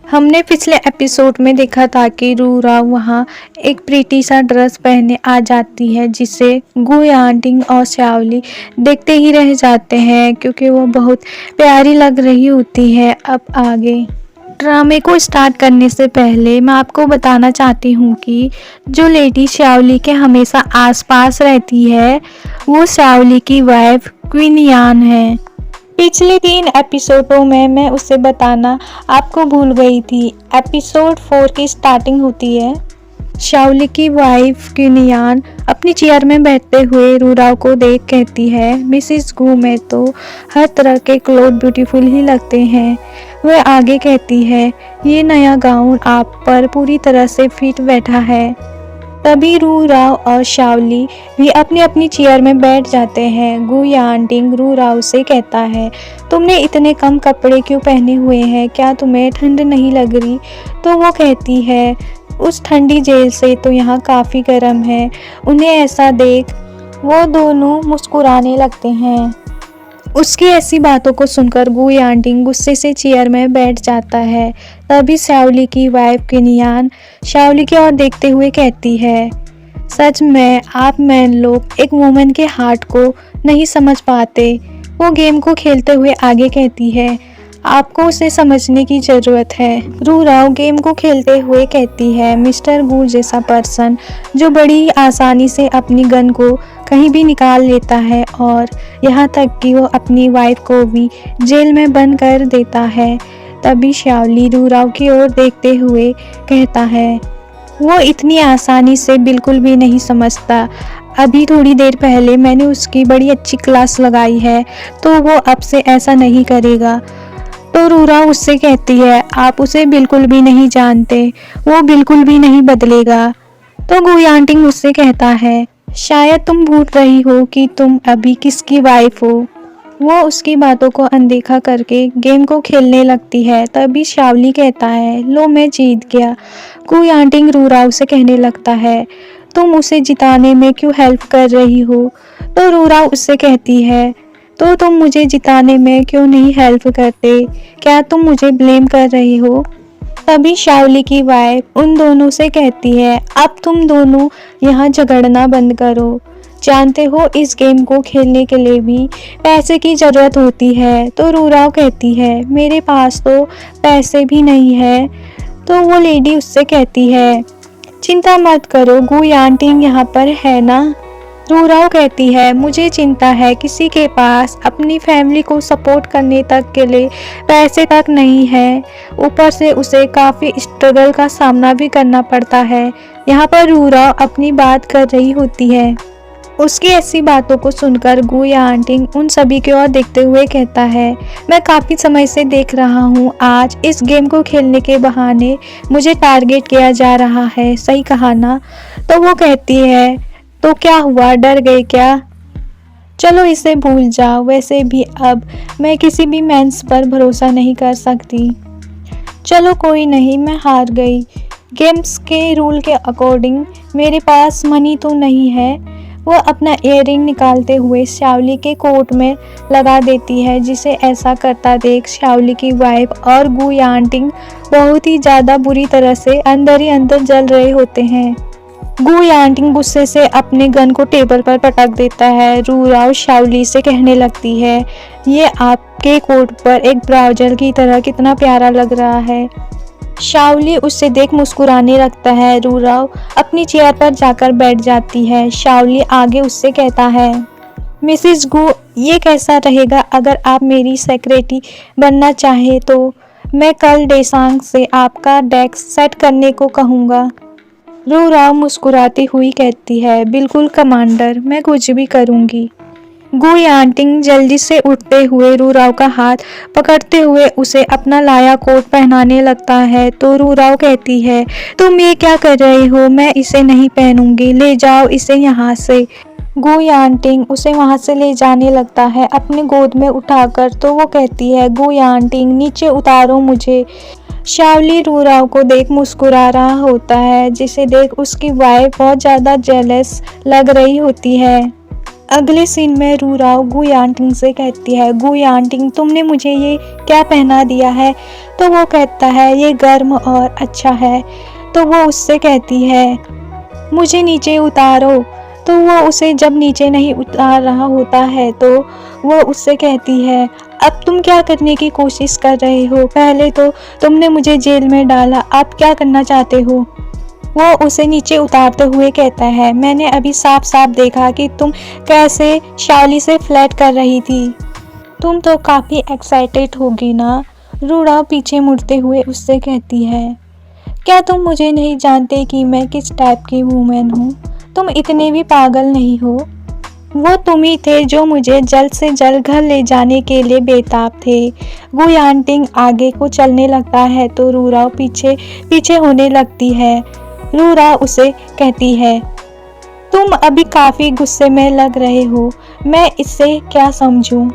हमने पिछले एपिसोड में देखा था कि रूरा वहाँ एक प्रीटी सा ड्रेस पहने आ जाती है जिसे गुयांटिंग और श्यावली देखते ही रह जाते हैं क्योंकि वो बहुत प्यारी लग रही होती है। अब आगे ड्रामे को स्टार्ट करने से पहले मैं आपको बताना चाहती हूँ कि जो लेडी श्यावली के हमेशा आसपास रहती है वो श्यावली की वाइफ क्वीन यान है। पिछले 3 एपिसोडों में मैं उसे बताना आपको भूल गई थी। एपिसोड 4 की स्टार्टिंग होती है। श्यावली की वाइफ क्वीन यान अपनी चेयर में बैठते हुए रूराव को देख कहती है, मिसिस गू में तो हर तरह के क्लोथ ब्यूटीफुल ही लगते हैं। वह आगे कहती है, ये नया गाउन आप पर पूरी तरह से फिट बैठा है। तभी रूराव और श्यावली भी अपनी अपनी चेयर में बैठ जाते हैं। गुयांटिंग रूराव से कहता है, तुमने इतने कम कपड़े क्यों पहने हुए हैं, क्या तुम्हें ठंड नहीं लग रही? तो वो कहती है, उस ठंडी जेल से तो यहाँ काफ़ी गर्म है। उन्हें ऐसा देख वो दोनों मुस्कुराने लगते हैं। उसकी ऐसी बातों को सुनकर गुयांटिंग गुस्से से चेयर में बैठ जाता है। तभी श्यावली की वाइफ क्वीन यान श्यावली की ओर देखते हुए कहती है, सच में आप मैन लोग एक वुमन के हार्ट को नहीं समझ पाते। वो गेम को खेलते हुए आगे कहती है, आपको उसे समझने की ज़रूरत है। रूराव गेम को खेलते हुए कहती है, मिस्टर गू जैसा पर्सन जो बड़ी आसानी से अपनी गन को कहीं भी निकाल लेता है और यहाँ तक कि वो अपनी वाइफ को भी जेल में बंद कर देता है। तभी श्यावली रूराव की ओर देखते हुए कहता है, वो इतनी आसानी से बिल्कुल भी नहीं समझता। अभी थोड़ी देर पहले मैंने उसकी बड़ी अच्छी क्लास लगाई है तो वो अब से ऐसा नहीं करेगा। तो रूराव उससे कहती है, आप उसे बिल्कुल भी नहीं जानते, वो बिल्कुल भी नहीं बदलेगा। तो गुयांटिंग उससे कहता है, शायद तुम भूल रही हो कि तुम अभी किसकी वाइफ हो। वो उसकी बातों को अनदेखा करके गेम को खेलने लगती है। तभी श्यावली कहता है, लो मैं जीत गया। गुयांटिंग रूराव से कहने लगता है, तुम उसे जिताने में क्यों हेल्प कर रही हो? तो रूराव उससे कहती है, तो तुम मुझे जिताने में क्यों नहीं हेल्प करते? क्या तुम मुझे ब्लेम कर रही हो? तभी श्यावली की वाइफ उन दोनों से कहती है, अब तुम दोनों यहाँ झगड़ना बंद करो। जानते हो इस गेम को खेलने के लिए भी पैसे की ज़रूरत होती है। तो रूराव कहती है, मेरे पास तो पैसे भी नहीं है। तो वो लेडी उससे कहती है, चिंता मत करो, गुयांटिंग यहाँ पर है ना? रूराव कहती है, मुझे चिंता है, किसी के पास अपनी फैमिली को सपोर्ट करने तक के लिए पैसे तक नहीं है। ऊपर से उसे काफ़ी स्ट्रगल का सामना भी करना पड़ता है। यहाँ पर रूराव अपनी बात कर रही होती है। उसकी ऐसी बातों को सुनकर गुयांटिंग उन सभी की ओर देखते हुए कहता है, मैं काफ़ी समय से देख रहा हूँ, आज इस गेम को खेलने के बहाने मुझे टारगेट किया जा रहा है, सही कहा ना? तो वो कहती है, तो क्या हुआ, डर गए क्या? चलो इसे भूल जाओ, वैसे भी अब मैं किसी भी मेंस पर भरोसा नहीं कर सकती। चलो कोई नहीं, मैं हार गई। गेम्स के रूल के अकॉर्डिंग मेरे पास मनी तो नहीं है। वो अपना इयररिंग निकालते हुए श्यावली के कोट में लगा देती है, जिसे ऐसा करता देख श्यावली की वाइफ और गुयांटिंग बहुत ही ज़्यादा बुरी तरह से अंदर ही अंदर जल रहे होते हैं। गुयांटिंग गुस्से से अपने गन को टेबल पर पटक देता है। रूराव श्यावली से कहने लगती है, ये आपके कोट पर एक ब्राउजर की तरह कितना प्यारा लग रहा है। श्यावली उससे देख मुस्कुराने लगता है। रूराव अपनी चेयर पर जाकर बैठ जाती है। श्यावली आगे उससे कहता है, मिसिस गू, ये कैसा रहेगा अगर आप मेरी सेक्रेटरी बनना चाहे तो मैं कल डेसांग से आपका डेस्क सेट करने को कहूँगा। रूराव मुस्कुराती हुई कहती है, बिल्कुल कमांडर, मैं कुछ भी करूँगी। गुयांटिंग जल्दी से उठते हुए रूराव का हाथ पकड़ते हुए उसे अपना लाया कोट पहनाने लगता है। तो रूराव कहती है, तुम ये क्या कर रहे हो? मैं इसे नहीं पहनूंगी, ले जाओ इसे यहाँ से। गुयांटिंग उसे वहाँ से ले जाने लगता है अपने गोद में उठाकर। तो वो कहती है, गुयांटिंग नीचे उतारो मुझे। श्यावली रूराव को देख मुस्कुरा रहा होता है, जिसे देख उसकी वाइफ बहुत ज़्यादा जेलस लग रही होती है। अगले सीन में रूराव गुयांटिंग से कहती है, गुयांटिंग तुमने मुझे ये क्या पहना दिया है? तो वो कहता है ये गर्म और अच्छा है। तो वो उससे कहती है मुझे नीचे उतारो। तो वो उसे जब नीचे नहीं उतार रहा होता है तो वो उससे कहती है अब तुम क्या करने की कोशिश कर रहे हो? पहले तो तुमने मुझे जेल में डाला, अब क्या करना चाहते हो? वो उसे नीचे उतारते हुए कहता है मैंने अभी साफ साफ देखा कि तुम कैसे शाओली से फ्लर्ट कर रही थी। तुम तो काफ़ी एक्साइटेड होगी ना? रूड़ा पीछे मुड़ते हुए उससे कहती है क्या तुम मुझे नहीं जानते कि मैं किस टाइप की वूमेन हूँ? तुम इतने भी पागल नहीं हो। वो तुम ही थे जो मुझे जल्द से जल्द घर ले जाने के लिए बेताब थे। गुयांटिंग आगे को चलने लगता है तो रूरा पीछे पीछे होने लगती है। रूरा उसे कहती है तुम अभी काफ़ी गुस्से में लग रहे हो, मैं इससे क्या समझूं?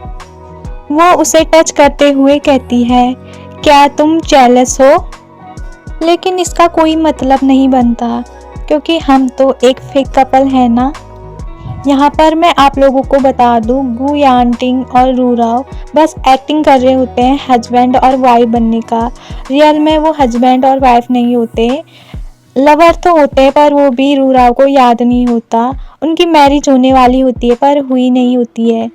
वो उसे टच करते हुए कहती है क्या तुम जेलस हो? लेकिन इसका कोई मतलब नहीं बनता क्योंकि हम तो एक फेक कपल है ना। यहाँ पर मैं आप लोगों को बता दूँ गुयांटिंग और रूराव बस एक्टिंग कर रहे होते हैं हस्बैंड और वाइफ बनने का। रियल में वो हस्बैंड और वाइफ नहीं होते, लवर तो होते हैं पर वो भी रूराव को याद नहीं होता। उनकी मैरिज होने वाली होती है पर हुई नहीं होती है।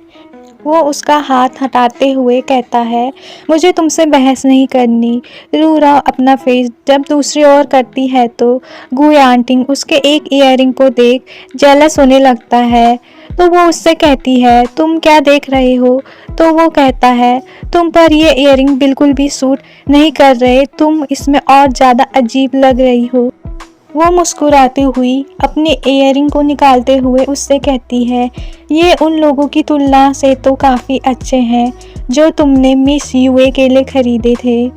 वो उसका हाथ हटाते हुए कहता है मुझे तुमसे बहस नहीं करनी। रूरा अपना फेस जब दूसरी ओर करती है तो गुयांटिंग उसके एक ईयरिंग को देख जेलस होने लगता है। तो वो उससे कहती है तुम क्या देख रहे हो? तो वो कहता है तुम पर ये ईयरिंग बिल्कुल भी सूट नहीं कर रहे, तुम इसमें और ज़्यादा अजीब लग रही हो। वो मुस्कुराती हुई अपने ईयरिंग को निकालते हुए उससे कहती है ये उन लोगों की तुलना से तो काफ़ी अच्छे हैं जो तुमने मिस यूए के लिए खरीदे थे।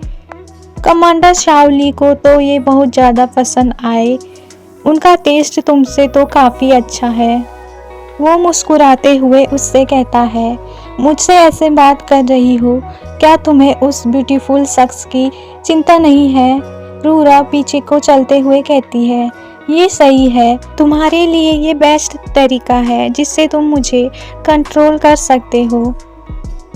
कमांडर शाओली को तो ये बहुत ज़्यादा पसंद आए, उनका टेस्ट तुमसे तो काफ़ी अच्छा है। वो मुस्कुराते हुए उससे कहता है मुझसे ऐसे बात कर रही हो, क्या तुम्हें उस ब्यूटीफुल शख्स की चिंता नहीं है? रूरा पीछे को चलते हुए कहती है ये सही है, तुम्हारे लिए ये बेस्ट तरीका है जिससे तुम मुझे कंट्रोल कर सकते हो।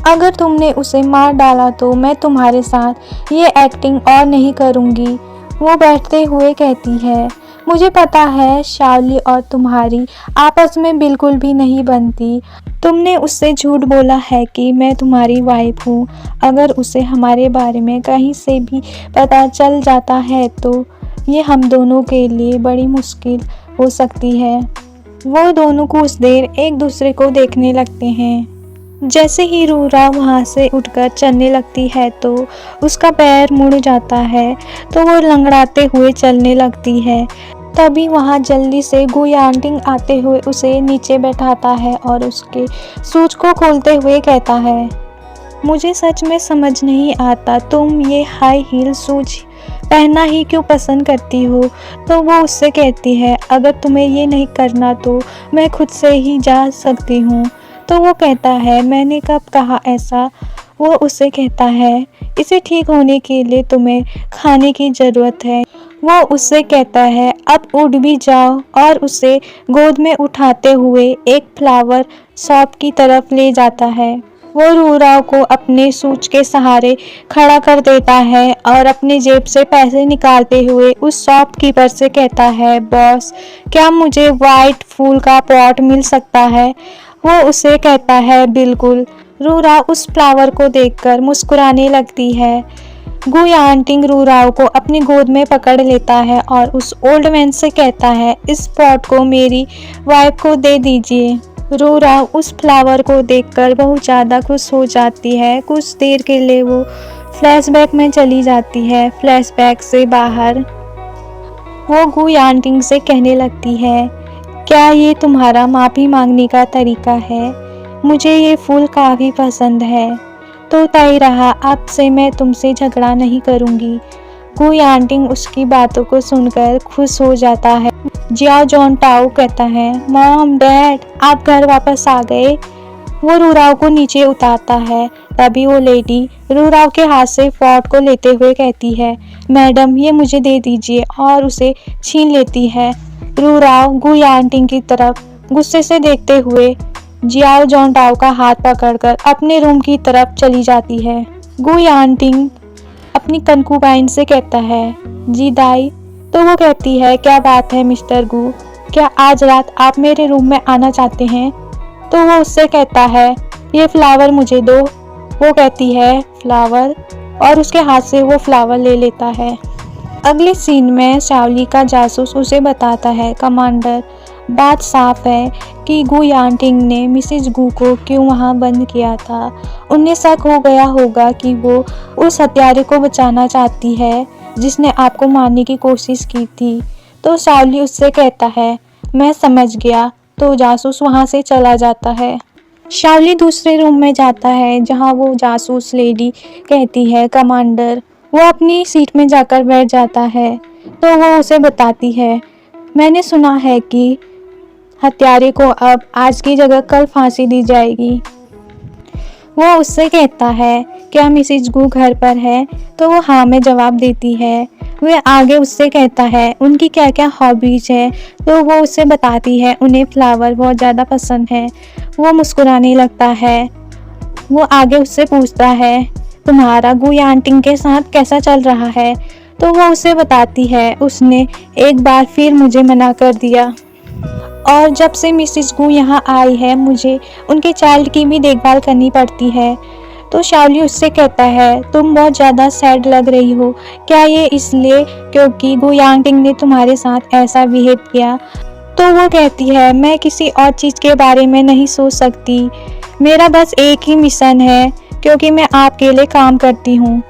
अगर तुमने उसे मार डाला तो मैं तुम्हारे साथ ये एक्टिंग और नहीं करूँगी। वो बैठते हुए कहती है मुझे पता है शाओली और तुम्हारी आपस में बिल्कुल भी नहीं बनती। तुमने उससे झूठ बोला है कि मैं तुम्हारी वाइफ हूँ। अगर उसे हमारे बारे में कहीं से भी पता चल जाता है तो ये हम दोनों के लिए बड़ी मुश्किल हो सकती है। वो दोनों कुछ देर एक दूसरे को देखने लगते हैं। जैसे ही रूरा वहाँ से उठकर चलने लगती है तो उसका पैर मुड़ जाता है तो वो लंगड़ाते हुए चलने लगती है। तभी वहाँ जल्दी से गुयांटिंग आते हुए उसे नीचे बैठाता है और उसके शूज को खोलते हुए कहता है मुझे सच में समझ नहीं आता तुम ये हाई हील शूज पहनना ही क्यों पसंद करती हो? तो वो उससे कहती है अगर तुम्हें ये नहीं करना तो मैं खुद से ही जा सकती हूँ। तो वो कहता है मैंने कब कहा ऐसा? वो उससे कहता है इसे ठीक होने के लिए तुम्हें खाने की ज़रूरत है। वो उससे कहता है अब उठ भी जाओ और उसे गोद में उठाते हुए एक फ्लावर शॉप की तरफ ले जाता है। वो रूराव को अपने सूच के सहारे खड़ा कर देता है और अपनी जेब से पैसे निकालते हुए उस शॉपकीपर से कहता है बॉस क्या मुझे वाइट फूल का पॉट मिल सकता है? वो उसे कहता है बिल्कुल। रूरा उस फ्लावर को देखकर मुस्कुराने लगती है। गुयांटिंग रूराव को अपनी गोद में पकड़ लेता है और उस ओल्ड मैन से कहता है इस पॉट को मेरी वाइफ को दे दीजिए। रूराव उस फ्लावर को देखकर बहुत ज़्यादा खुश हो जाती है। कुछ देर के लिए वो फ्लैशबैक में चली जाती है। फ्लैशबैक से बाहर वो गुयांटिंग से कहने लगती है क्या ये तुम्हारा माफ़ी मांगने का तरीका है? मुझे ये फूल काफ़ी पसंद है। तो तय रहा अब से मैं तुमसे झगड़ा नहीं करूँगी। गुयांटिंग उसकी बातों को सुनकर खुश हो जाता है। जियाओ जॉन टाओ कहता है मॉम डैड आप घर वापस आ गए। वो रूराव को नीचे उतारता है। तभी वो लेडी रूराव के हाथ से पॉट को लेते हुए कहती है मैडम ये मुझे दे दीजिए और उसे छीन लेती है। रूराव गुयांटिंग की तरफ गुस्से से देखते हुए जियाओ जॉनटाओ का हाथ पकड़कर अपने रूम की तरफ चली जाती है। गु यानटिंग अपनी कंकुबाइन से कहता है, जी दाई। तो वो कहती है, क्या बात है मिस्टर गु, क्या आज रात आप मेरे रूम में आना चाहते हैं? तो वो उससे कहता है, ये फ्लावर मुझे दो। वो कहती है, फ्लावर, और उसके हाथ से वो फ्लावर ले लेता है। अगले सीन में शाओली का जासूस उसे बताता है, कमांडर, बात साफ है कि गु यानटिंग ने मिसेज गु को क्यों वहाँ बंद किया था। उन्हें शक हो गया होगा कि वो उस हत्यारे को बचाना चाहती है जिसने आपको मारने की कोशिश की थी। तो शाओली उससे कहता है, मैं समझ गया। तो जासूस वहाँ से चला जाता है। शाओली दूसरे रूम में जाता है जहाँ वो जासूस लेडी कहती है, कमांडर। वो अपनी सीट में जाकर बैठ जाता है। तो वो उसे बताती है, मैंने सुना है कि हत्यारे को अब आज की जगह कल फांसी दी जाएगी। वो उससे कहता है, क्या मिसेज गु घर पर है? तो वो हाँ में जवाब देती है। वह आगे उससे कहता है, उनकी क्या क्या हॉबीज है? तो वो उससे बताती है, उन्हें फ्लावर बहुत ज़्यादा पसंद है। वो मुस्कुराने लगता है। वो आगे उससे पूछता है, तुम्हारा गु यानटिंग के साथ कैसा चल रहा है? तो वो उसे बताती है, उसने एक बार फिर मुझे मना कर दिया और जब से मिसेस गु यहाँ आई है मुझे उनके चाइल्ड की भी देखभाल करनी पड़ती है। तो शाओली उससे कहता है, तुम बहुत ज़्यादा सैड लग रही हो। क्या ये इसलिए क्योंकि गु यानटिंग ने तुम्हारे साथ ऐसा बिहेव किया? तो वो कहती है, मैं किसी और चीज़ के बारे में नहीं सोच सकती। मेरा बस एक ही मिशन है क्योंकि मैं आपके लिए काम करती हूँ।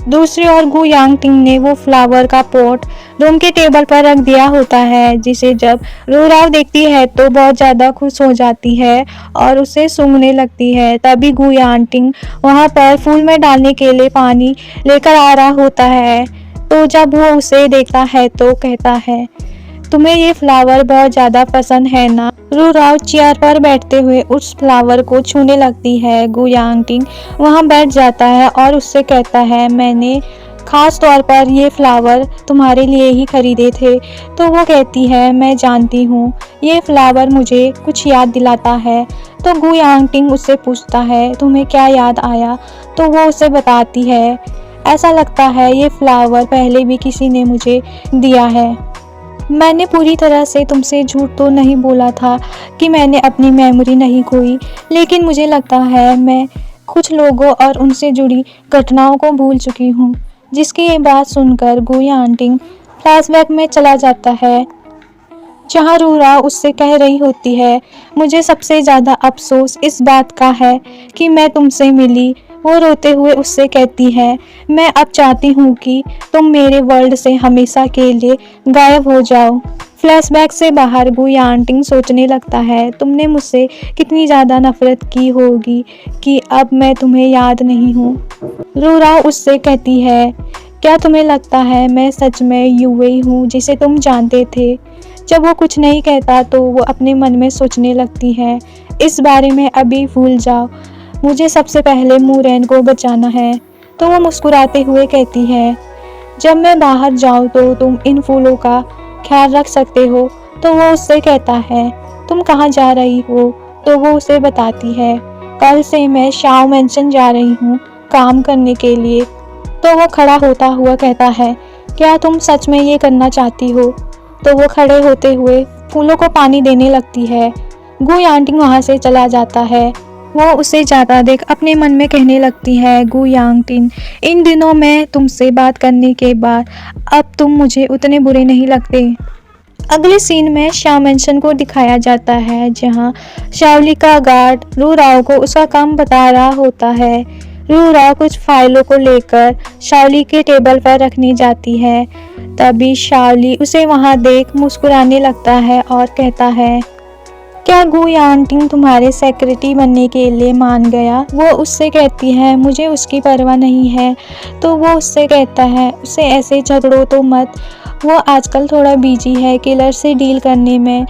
दूसरी ओर गु यानटिंग ने वो फ्लावर का पॉट रूम के टेबल पर रख दिया होता है, जिसे जब रूराव देखती है तो बहुत ज़्यादा खुश हो जाती है और उसे सूंघने लगती है। तभी गु यानटिंग वहाँ पर फूल में डालने के लिए पानी लेकर आ रहा होता है। तो जब वो उसे देखता है तो कहता है, तुम्हें ये फ्लावर बहुत ज़्यादा पसंद है ना? रूराव चेयर पर बैठते हुए उस फ्लावर को छूने लगती है। गु यानटिंग वहाँ बैठ जाता है और उससे कहता है, मैंने खास तौर पर ये फ्लावर तुम्हारे लिए ही खरीदे थे। तो वो कहती है, मैं जानती हूँ, ये फ्लावर मुझे कुछ याद दिलाता है। तो गु यानटिंग उससे पूछता है, तुम्हें क्या याद आया? तो वो उसे बताती है, ऐसा लगता है ये फ्लावर पहले भी किसी ने मुझे दिया है। मैंने पूरी तरह से तुमसे झूठ तो नहीं बोला था कि मैंने अपनी मेमोरी नहीं खोई, लेकिन मुझे लगता है मैं कुछ लोगों और उनसे जुड़ी घटनाओं को भूल चुकी हूँ। जिसकी ये बात सुनकर गु यानटिंग फ्लैशबैक में चला जाता है जहाँ रूरा उससे कह रही होती है, मुझे सबसे ज़्यादा अफसोस इस बात का है कि मैं तुमसे मिली। वो रोते हुए उससे कहती है, मैं अब चाहती हूँ कि तुम मेरे वर्ल्ड से हमेशा के लिए गायब हो जाओ। फ्लैशबैक से बाहर गु यानटिंग सोचने लगता है, तुमने मुझसे कितनी ज़्यादा नफरत की होगी कि अब मैं तुम्हें याद नहीं हूँ। रूरा उससे कहती है, क्या तुम्हें लगता है मैं सच में यूई हूँ जिसे तुम जानते थे? जब वो कुछ नहीं कहता तो वो अपने मन में सोचने लगती है, इस बारे में अभी भूल जाओ, मुझे सबसे पहले मूरेन को बचाना है। तो वो मुस्कुराते हुए कहती है, जब मैं बाहर जाऊँ तो तुम इन फूलों का ख्याल रख सकते हो। तो वो उससे कहता है, तुम कहाँ जा रही हो? तो वो उसे बताती है, कल से मैं शाओ मेंशन जा रही हूँ काम करने के लिए। तो वो खड़ा होता हुआ कहता है, क्या तुम सच में ये करना चाहती हो? तो वो खड़े होते हुए फूलों को पानी देने लगती है। गु यानटिंग वहाँ से चला जाता है। वो उसे जाता देख अपने मन में कहने लगती है, गु यानटिंग, इन दिनों मैं तुमसे बात करने के बाद अब तुम मुझे उतने बुरे नहीं लगते। अगले सीन में शाओ मेंशन को दिखाया जाता है जहाँ शाओली का गार्ड रूराव को उसका काम बता रहा होता है। रूराव कुछ फाइलों को लेकर शाओली के टेबल पर रखने जाती है। तभी शाओली उसे वहाँ देख मुस्कुराने लगता है और कहता है, क्या गु यानटिंग तुम्हारे सेक्रेटरी बनने के लिए मान गया? वो उससे कहती है, मुझे उसकी परवाह नहीं है। तो वो उससे कहता है, उसे ऐसे झगड़ो तो मत, वो आजकल थोड़ा बिजी है किलर से डील करने में,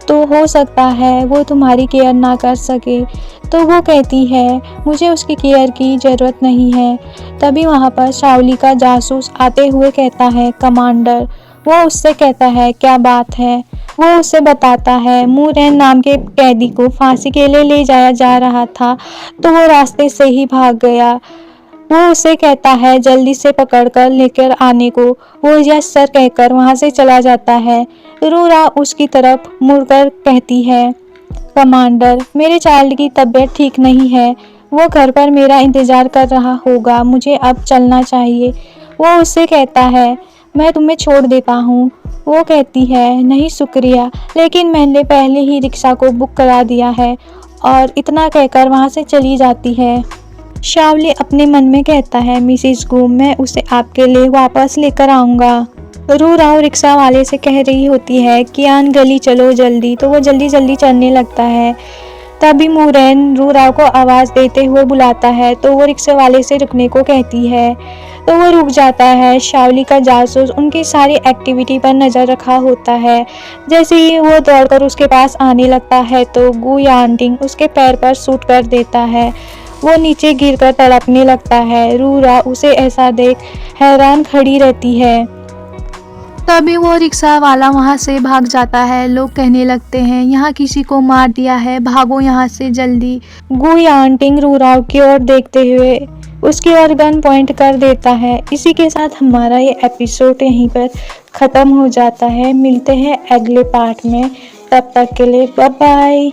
तो हो सकता है वो तुम्हारी केयर ना कर सके। तो वो कहती है, मुझे उसकी केयर की ज़रूरत नहीं है। तभी वहाँ पर शाओली का जासूस आते हुए कहता है, कमांडर। वो उससे कहता है, क्या बात है? वो उसे बताता है मुरैन नाम के कैदी को फांसी के लिए ले जाया जा रहा था, तो वो रास्ते से ही भाग गया। वो उसे कहता है जल्दी से पकड़कर लेकर आने को। वो यस सर कहकर वहां से चला जाता है। रूरा उसकी तरफ मुड़कर कहती है, कमांडर, मेरे चाइल्ड की तबीयत ठीक नहीं है, वो घर पर मेरा इंतजार कर रहा होगा, मुझे अब चलना चाहिए। वो उससे कहता है, मैं तुम्हें छोड़ देता हूँ। वो कहती है, नहीं शुक्रिया, लेकिन मैंने पहले ही रिक्शा को बुक करा दिया है, और इतना कहकर वहाँ से चली जाती है। शावली अपने मन में कहता है, मिसिस गू, मैं उसे आपके लिए वापस लेकर आऊँगा। रूराव रिक्शा वाले से कह रही होती है कि आन गली चलो जल्दी, तो वो जल्दी जल्दी चलने लगता है। तभी मुरैन रूराव को आवाज़ देते हुए बुलाता है, तो वो रिक्शे वाले से रुकने को कहती है, तो वो रुक जाता है। शावली का जासूस उनकी सारी एक्टिविटी पर नज़र रखा होता है। जैसे ही वो दौड़कर उसके पास आने लगता है तो गू यांटिंग उसके पैर पर शूट कर देता है। वो नीचे गिरकर तड़पने लगता है। रूरा उसे ऐसा देख हैरान खड़ी रहती है। तभी वो रिक्शा वाला वहाँ से भाग जाता है। लोग कहने लगते हैं, यहाँ किसी को मार दिया है, भागो यहाँ से जल्दी। गू यांटिंग रूराव की ओर देखते हुए उसकी ओर गन पॉइंट कर देता है। इसी के साथ हमारा ये एपिसोड यहीं पर ख़त्म हो जाता है। मिलते हैं अगले पार्ट में, तब तक के लिए बाय बाय।